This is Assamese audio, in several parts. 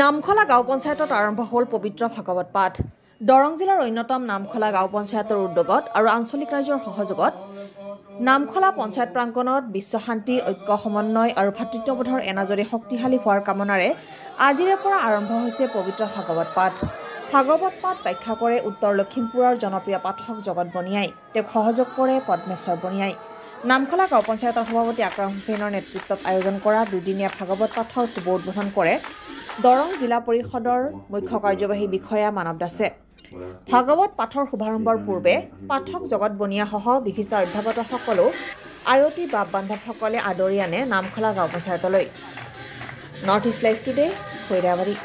নামখলা গাঁও পঞ্চায়তত আৰম্ভ হ'ল পবিত্ৰ ভাগৱত পাঠ। দৰং জিলাৰ অন্যতম নামখলা গাঁও পঞ্চায়তৰ উদ্যোগত আৰু আঞ্চলিক ৰাজ্যৰ সহযোগত নামখলা পঞ্চায়ত প্ৰাংগণত বিশ্ব শান্তি, ঐক্য, সমন্বয় আৰু ভাতৃত্ববোধৰ এনাজৰী শক্তিশালী হোৱাৰ কামনাৰে আজিৰে পৰা আৰম্ভ হৈছে পবিত্ৰ ভাগৱত পাঠ। ভাগৱত পাঠ ব্যাখ্যা কৰে উত্তৰ লখিমপুৰৰ জনপ্ৰিয় পাঠক জগত বনিয়াই। তেওঁক সহযোগ কৰে পদ্মেশ্বৰ বনিয়াই। নামখলা গাঁও পঞ্চায়তৰ সভাপতি আকৰাম হুছেইনৰ নেতৃত্বত আয়োজন কৰা দুদিনীয়া ভাগৱত পাঠৰ শুভ উদ্বোধন কৰে দৰং জিলা পৰিষদৰ মুখ্য কাৰ্যবাহী বিষয়া মানৱ দাসে। ভাগৱত পাঠৰ শুভাৰম্ভৰ পূৰ্বে পাঠক জগত বনিয়াসহ বিশিষ্ট অভ্যাগতসকলো আয়তী বাপ বান্ধৱসকলে আদৰি আনে নামখলা গাঁও পঞ্চায়তলৈ। North East live today, Khairabari.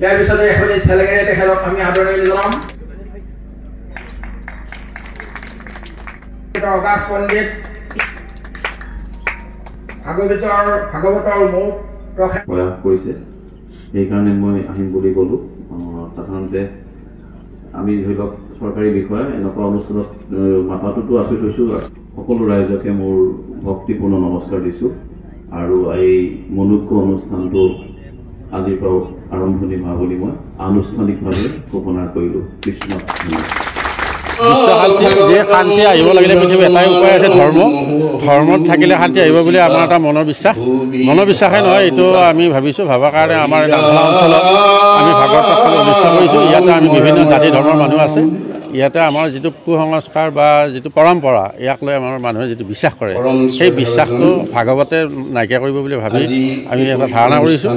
ইয়াৰ পিছতে এখন চেলেঙেৰে তেখেতক আমি আদৰণি জনাম। অগাধ পণ্ডিত ভাগৱতৰ মূল প্ৰয়াস কৰিছে, সেইকাৰণে মই আহিম বুলি ক'লো। সাধাৰণতে আমি ধৰি লওক চৰকাৰী বিষয়া এনেকুৱা অনুষ্ঠানত মাথাটোতো আঁচি থৈছোঁ। সকলো ৰাইজকে মোৰ ভক্তিপূৰ্ণ নমস্কাৰ দিছোঁ আৰু এই মনোজ্ঞ অনুষ্ঠানটো আজিৰ পৰা আৰম্ভণি হোৱা বুলি মই আনুষ্ঠানিকভাৱে ঘোষণা কৰিলোঁ। কৃষ্ণ বিশ্ব শান্তি, যে শান্তি আহিব লাগিলে পৃথিৱীত এটাই উপায় আছে, ধৰ্মত থাকিলে শান্তি আহিব বুলি আমাৰ এটা মনোবিশ্বাসে নহয়, এইটো আমি ভবাৰ কাৰণে আমাৰ নামখলা অঞ্চলত আমি ভাগৱত পাঠ অনুষ্ঠান কৰিছোঁ। ইয়াতে আমি বিভিন্ন জাতি ধৰ্মৰ মানুহ আছে। ইয়াতে আমাৰ যিটো কুসংস্কাৰ বা যিটো পৰম্পৰা, ইয়াক লৈ আমাৰ মানুহে যিটো বিশ্বাস কৰে, সেই বিশ্বাসটো ভাগৱতে নাইকিয়া কৰিব বুলি ভাবি আমি এটা ধাৰণা কৰিছোঁ,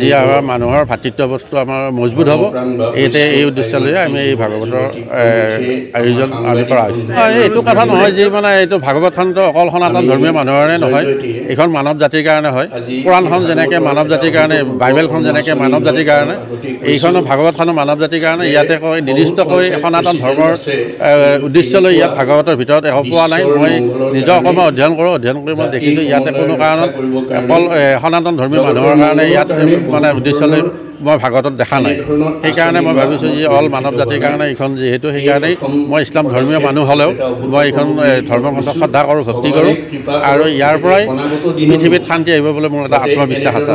যি আমাৰ মানুহৰ ভাতৃত্ববোধটো আমাৰ মজবুত হ'ব। এই উদ্দেশ্য লৈ আমি এই ভাগৱতৰ আয়োজন আমি কৰা হৈছে। এইটো কথা নহয় যে মানে এইটো ভাগৱতখনটো অকল সনাতন ধৰ্মীয় মানুহৰে নহয়, এইখন মানৱ জাতিৰ কাৰণে হয়। পুৰাণখন যেনেকৈ মানৱ জাতিৰ কাৰণে, বাইবেলখন যেনেকৈ মানৱ জাতিৰ কাৰণে, এইখনো ভাগৱতখনো মানৱ জাতিৰ কাৰণে। ইয়াতে কয় নিৰ্দিষ্টকৈ সনাতন ধৰ্মৰ উদ্দেশ্য লৈ ইয়াত ভাগৱতৰ ভিতৰত একো পোৱা নাই। মই নিজে অকণমান অধ্যয়ন কৰি মই দেখিছোঁ ইয়াতে কোনো কাৰণত অকল সনাতন ধৰ্মীয় মানুহৰ কাৰণে ইয়াত মানে উদ্দেশ্য লৈ মই ভাগৱতত দেখা নাই। সেইকাৰণে মই ভাবিছোঁ যে অল মানৱ জাতিৰ কাৰণে এইখন যিহেতু, সেইকাৰণেই মই ইছলাম ধৰ্মীয় মানুহ হ'লেও মই এইখন ধৰ্মগ্ৰন্থ শ্ৰদ্ধা কৰোঁ, ভক্তি কৰোঁ আৰু ইয়াৰ পৰাই পৃথিৱীত শান্তি আহিব বুলি মোৰ এটা আত্মবিশ্বাস আছে।